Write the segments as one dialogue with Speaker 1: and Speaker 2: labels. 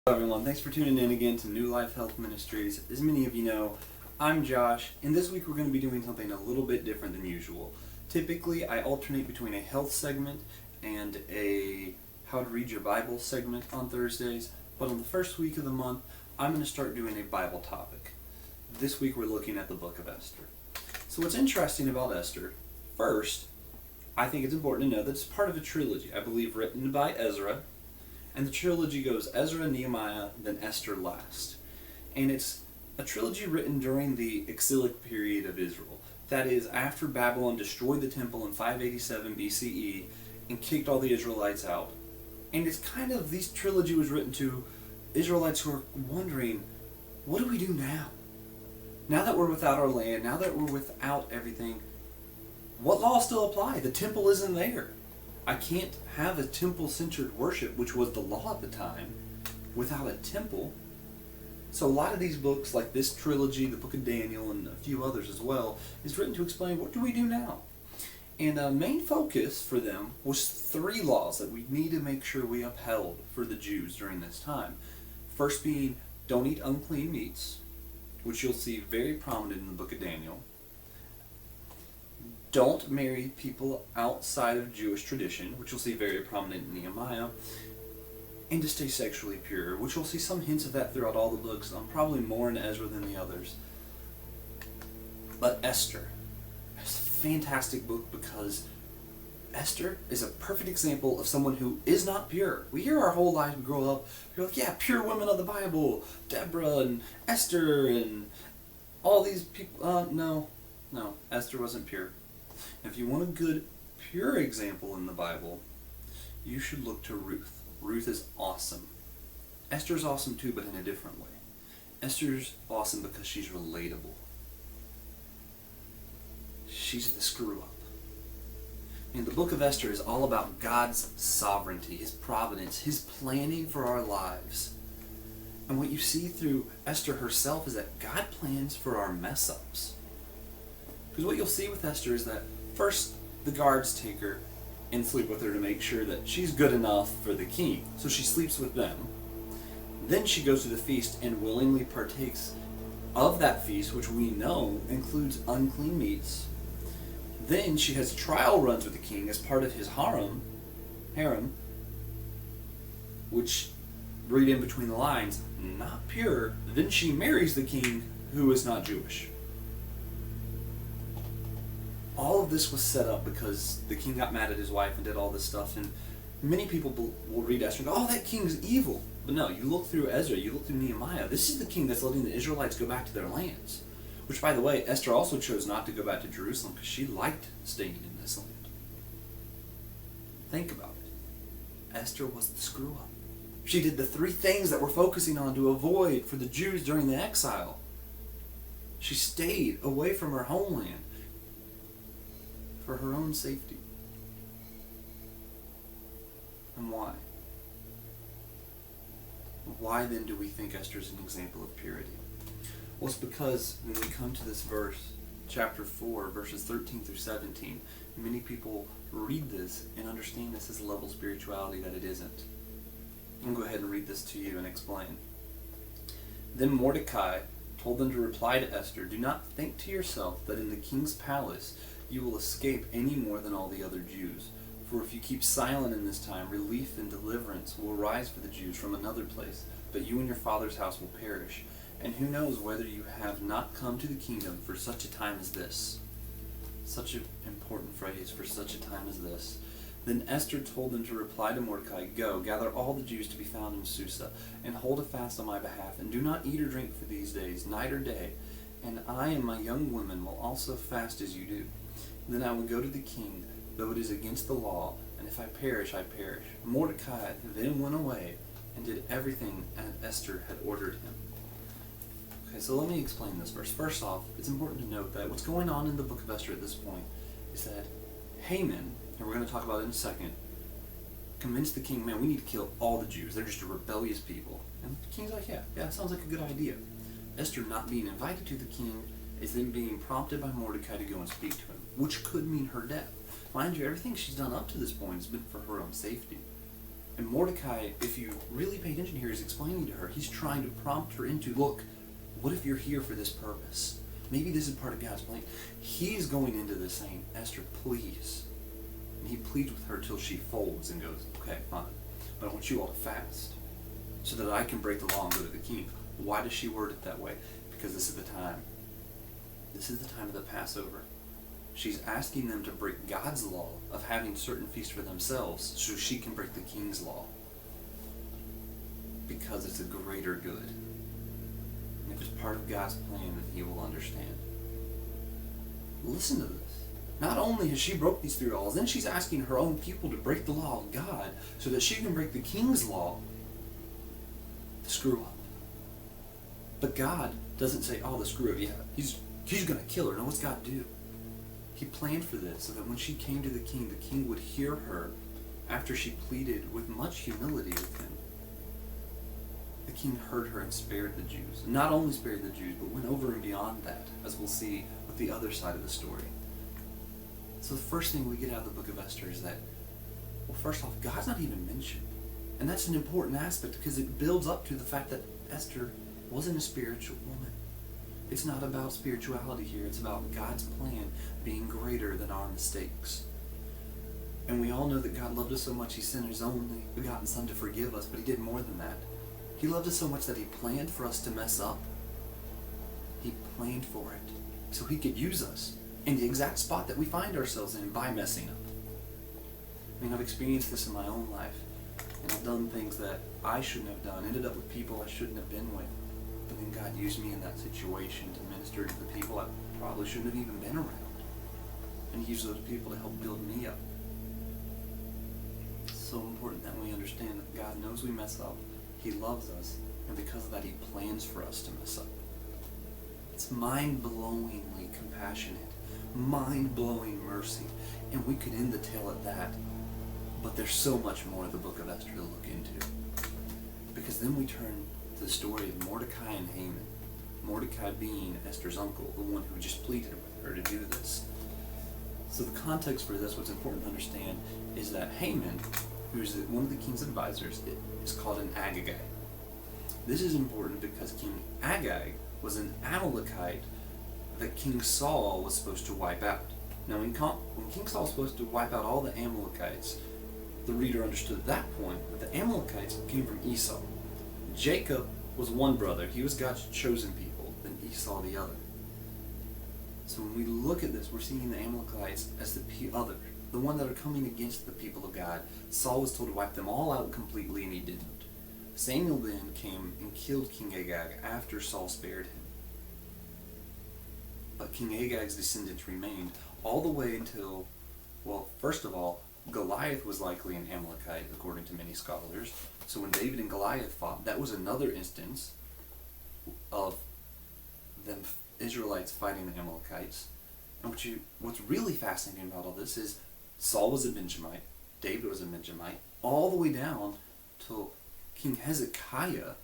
Speaker 1: Hello everyone, thanks for tuning in again to New Life Health Ministries. As many of you know, I'm Josh, and this week we're going to be doing something a little bit different than usual. Typically, I alternate between a health segment and a How to Read Your Bible segment on Thursdays, but on the first week of the month, I'm going to start doing a Bible topic. This week we're looking at the Book of Esther. So what's interesting about Esther, first, I think it's important to know that it's part of a trilogy, I believe written by Ezra. And the trilogy goes Ezra, Nehemiah, then Esther last. And it's a trilogy written during the exilic period of Israel. That is, after Babylon destroyed the temple in 587 BCE and kicked all the Israelites out. And it's kind of, this trilogy was written to Israelites who are wondering, what do we do now? Now that we're without our land, now that we're without everything, what laws still apply? The temple isn't there. I can't have a temple-centered worship, which was the law at the time, without a temple. So a lot of these books, like this trilogy, the Book of Daniel, and a few others as well, is written to explain what do we do now. And a main focus for them was 3 laws that we need to make sure we upheld for the Jews during this time. First being, don't eat unclean meats, which you'll see very prominent in the Book of Daniel. Don't marry people outside of Jewish tradition, which you'll see very prominent in Nehemiah, and to stay sexually pure, which you'll see some hints of that throughout all the books, probably more in Ezra than the others. But Esther is a fantastic book because Esther is a perfect example of someone who is not pure. We hear our whole lives, we grow up, we're like, yeah, pure women of the Bible, Deborah and Esther and all these people. No, Esther wasn't pure. If you want a good, pure example in the Bible, you should look to Ruth. Ruth is awesome. Esther's awesome too, but in a different way. Esther's awesome because she's relatable. She's the screw-up. And the Book of Esther is all about God's sovereignty, His providence, His planning for our lives. And what you see through Esther herself is that God plans for our mess-ups. Because what you'll see with Esther is that first the guards take her and sleep with her to make sure that she's good enough for the king. So she sleeps with them. Then she goes to the feast and willingly partakes of that feast, which we know includes unclean meats. Then she has trial runs with the king as part of his harem, which, read in between the lines, not pure. Then she marries the king who is not Jewish. All of this was set up because the king got mad at his wife and did all this stuff, and many people will read Esther and go, oh, that king's evil. But no, you look through Ezra, you look through Nehemiah, this is the king that's letting the Israelites go back to their lands. Which, by the way, Esther also chose not to go back to Jerusalem because she liked staying in this land. Think about it. Esther was the screw-up. She did the 3 things that we're focusing on to avoid for the Jews during the exile. She stayed away from her homeland for her own safety. And why? Why then do we think Esther is an example of purity? Well, it's because when we come to this verse, chapter 4, verses 13 through 17, many people read this and understand this as a level of spirituality that it isn't. I'm going to go ahead and read this to you and explain. Then Mordecai told them to reply to Esther, do not think to yourself that in the king's palace you will escape any more than all the other Jews. For if you keep silent in this time, relief and deliverance will arise for the Jews from another place, but you and your father's house will perish. And who knows whether you have not come to the kingdom for such a time as this. Such an important phrase, for such a time as this. Then Esther told them to reply to Mordecai, go, gather all the Jews to be found in Susa, and hold a fast on my behalf, and do not eat or drink for these days, night or day. And I and my young women will also fast as you do. Then I will go to the king, though it is against the law, and if I perish, I perish. Mordecai then went away and did everything as Esther had ordered him. Okay, so let me explain this verse. First off, it's important to note that what's going on in the Book of Esther at this point is that Haman, and we're going to talk about it in a second, convinced the king, man, we need to kill all the Jews. They're just a rebellious people. And the king's like, yeah, sounds like a good idea. Esther not being invited to the king is then being prompted by Mordecai to go and speak to him, which could mean her death. Mind you, everything she's done up to this point has been for her own safety. And Mordecai, if you really pay attention here, is explaining to her. He's trying to prompt her into, look, what if you're here for this purpose? Maybe this is part of God's plan. He's going into this saying, Esther, please. And he pleads with her till she folds and goes, okay, fine. But I want you all to fast so that I can break the law and go to the king. Why does she word it that way? Because this is the time. This is the time of the Passover. She's asking them to break God's law of having certain feasts for themselves so she can break the king's law. Because it's a greater good. And if it's part of God's plan, then he will understand. Listen to this. Not only has she broke these 3 laws, then she's asking her own people to break the law of God so that she can break the king's law to screw up. But God doesn't say, oh, the screw up, yeah, he's going to kill her. No, what's God do? He planned for this so that when she came to the king would hear her after she pleaded with much humility with him. The king heard her and spared the Jews. Not only spared the Jews, but went over and beyond that, as we'll see with the other side of the story. So the first thing we get out of the Book of Esther is that, well, first off, God's not even mentioned. And that's an important aspect because it builds up to the fact that Esther wasn't a spiritual woman. It's not about spirituality here. It's about God's plan being greater than our mistakes. And we all know that God loved us so much he sent his only begotten Son to forgive us, but he did more than that. He loved us so much that he planned for us to mess up. He planned for it so he could use us in the exact spot that we find ourselves in by messing up. I mean, I've experienced this in my own life, and I've done things that I shouldn't have done, ended up with people I shouldn't have been with. But then God used me in that situation to minister to the people I probably shouldn't have even been around. And he used those people to help build me up. It's so important that we understand that God knows we mess up. He loves us. And because of that, he plans for us to mess up. It's mind-blowingly compassionate. Mind-blowing mercy. And we could end the tale at that. But there's so much more of the Book of Esther to look into. Because then we turn to the story of Mordecai and Haman. Mordecai being Esther's uncle, the one who just pleaded with her to do this. So the context for this, what's important to understand, is that Haman, who's one of the king's advisors, is called an Agagite. This is important because King Agag was an Amalekite that King Saul was supposed to wipe out. Now when King Saul was supposed to wipe out all the Amalekites, the reader understood at that point that the Amalekites came from Esau. Jacob was one brother. He was God's chosen people, then Esau the other. So when we look at this, we're seeing the Amalekites as the other, the one that are coming against the people of God. Saul was told to wipe them all out completely, and he didn't. Samuel then came and killed King Agag after Saul spared him. But King Agag's descendants remained all the way until, well, first of all, Goliath was likely an Amalekite, according to many scholars. So when David and Goliath fought, that was another instance of them Israelites fighting the Amalekites. And what's really fascinating about all this is Saul was a Benjamite, David was a Benjamite, all the way down till King Hezekiah,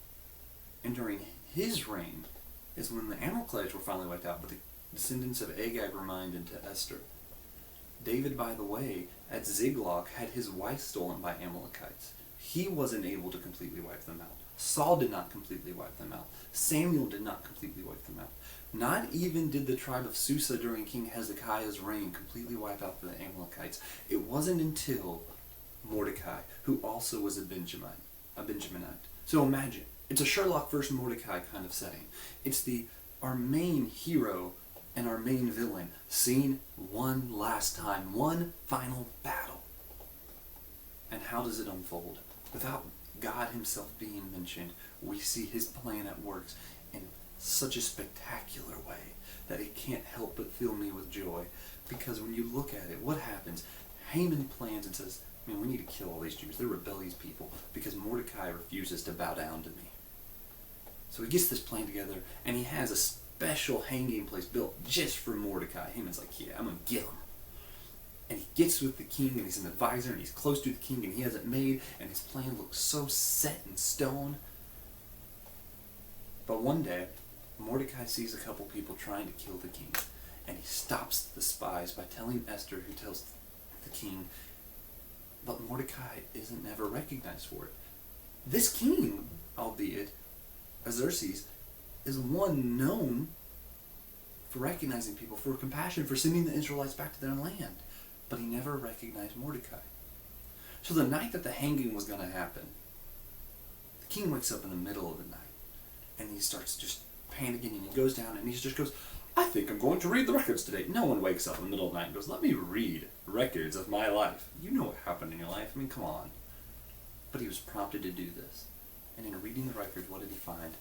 Speaker 1: and during his reign is when the Amalekites were finally wiped out, but the descendants of Agag remained into Esther. David, by the way, at Ziklag had his wife stolen by Amalekites. He wasn't able to completely wipe them out. Saul did not completely wipe them out. Samuel did not completely wipe them out. Not even did the tribe of Susa during King Hezekiah's reign completely wipe out the Amalekites. It wasn't until Mordecai, who also was a Benjaminite. So imagine, it's a Sherlock versus Mordecai kind of setting. It's our main hero and our main villain seen one last time, one final battle. And how does it unfold? Without God himself being mentioned, we see his plan at work in such a spectacular way that it can't help but fill me with joy. Because when you look at it, what happens? Haman plans and says, man, we need to kill all these Jews. They're rebellious people because Mordecai refuses to bow down to me. So he gets this plan together, and he has a special hanging place built just for Mordecai. Haman's like, yeah, I'm going to get him. And he gets with the king, and he's an advisor, and he's close to the king, and he has it made, and his plan looks so set in stone. But one day, Mordecai sees a couple people trying to kill the king, and he stops the spies by telling Esther, who tells the king, but Mordecai isn't ever recognized for it. This king, albeit Xerxes, is one known for recognizing people, for compassion, for sending the Israelites back to their land. But he never recognized Mordecai. So the night that the hanging was going to happen, the king wakes up in the middle of the night, and he starts just panicking, and he goes down, and he just goes, I think I'm going to read the records today. No one wakes up in the middle of the night and goes, let me read records of my life. You know what happened in your life. I mean, come on. But he was prompted to do this. And in reading the records, what did he find?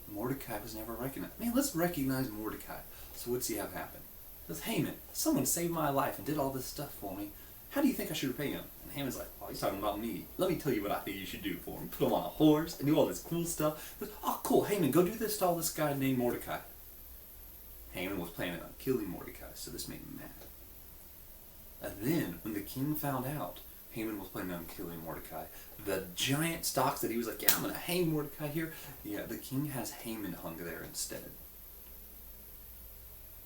Speaker 1: Mordecai was never recognized. Man, let's recognize Mordecai. So what's he have happen? He says, Haman, someone saved my life and did all this stuff for me. How do you think I should repay him? And Haman's like, oh, he's talking about me. Let me tell you what I think you should do for him. Put him on a horse and do all this cool stuff. He goes, oh, cool, Haman, go do this to all this guy named Mordecai. Haman was planning on killing Mordecai, so this made him mad. And then, when the king found out Haman was planning on killing Mordecai, the giant stocks that he was like, yeah, I'm going to hang Mordecai here. Yeah, the king has Haman hung there instead.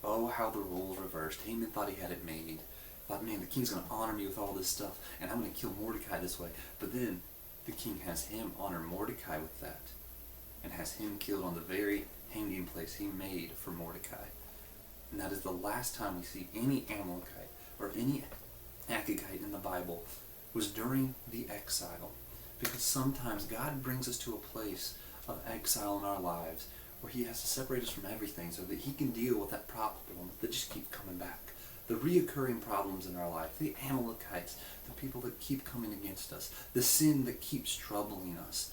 Speaker 1: Oh, how the roles reversed. Haman thought he had it made. Thought, man, the king's going to honor me with all this stuff, and I'm going to kill Mordecai this way. But then, the king has him honor Mordecai with that, and has him killed on the very hanging place he made for Mordecai. And that is the last time we see any Amalekite or any Agagite in the Bible was during the exile. Because sometimes God brings us to a place of exile in our lives where he has to separate us from everything so that he can deal with that problem that just keep coming back. The reoccurring problems in our life, the Amalekites, the people that keep coming against us, the sin that keeps troubling us,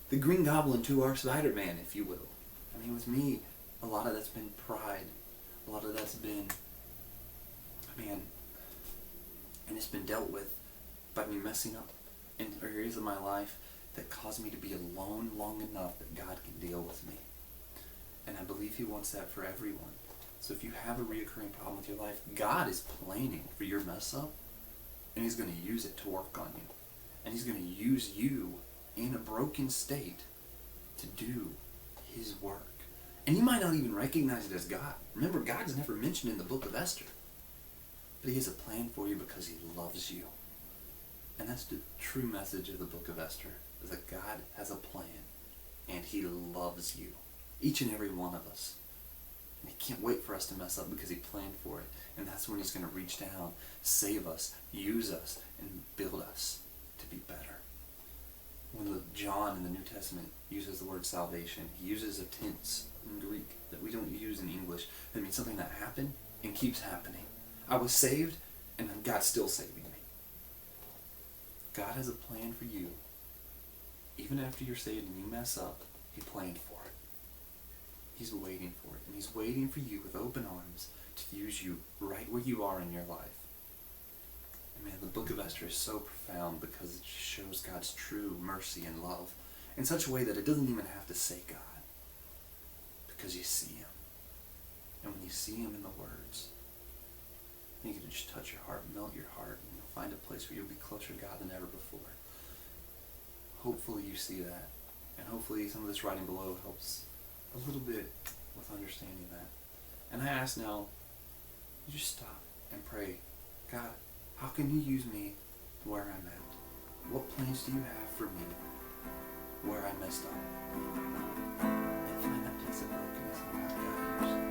Speaker 1: the Green Goblin to our Spider-Man, if you will. I mean, with me, a lot of that's been pride. A lot of that's been, man, and it's been dealt with by me messing up in areas of my life that caused me to be alone long enough that God can deal with me. And I believe he wants that for everyone. So if you have a reoccurring problem with your life, God is planning for your mess up, and he's going to use it to work on you. And he's going to use you in a broken state to do his work. And you might not even recognize it as God. Remember, God's never mentioned in the Book of Esther. But he has a plan for you because he loves you. And that's the true message of the Book of Esther, is that God has a plan, and he loves you. Each and every one of us. And he can't wait for us to mess up because he planned for it. And that's when he's going to reach down, save us, use us, and build us to be better. When John in the New Testament uses the word salvation, he uses a tense in Greek that we don't use in English. That means something that happened and keeps happening. I was saved, and God's still saving me. God has a plan for you. Even after you're saved and you mess up, he planned for it. He's waiting for it. And he's waiting for you with open arms to use you right where you are in your life. And man, the Book of Esther is so profound because it shows God's true mercy and love in such a way that it doesn't even have to say God. Because you see him. And when you see him in the words, I think it'll just touch your heart, melt your heart, and you'll find a place where you'll be closer to God than ever before. Hopefully you see that. And hopefully some of this writing below helps a little bit with understanding that. And I ask now, you just stop and pray, God, how can you use me where I'm at? What plans do you have for me where I messed up? And find that place of brokenness and have God use it.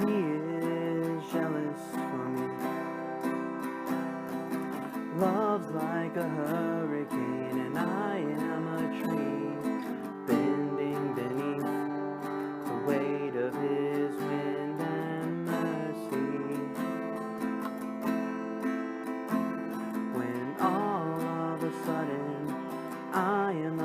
Speaker 2: He is jealous for me. Love's like a hurricane, and I am a tree bending beneath the weight of his wind and mercy. When all of a sudden I am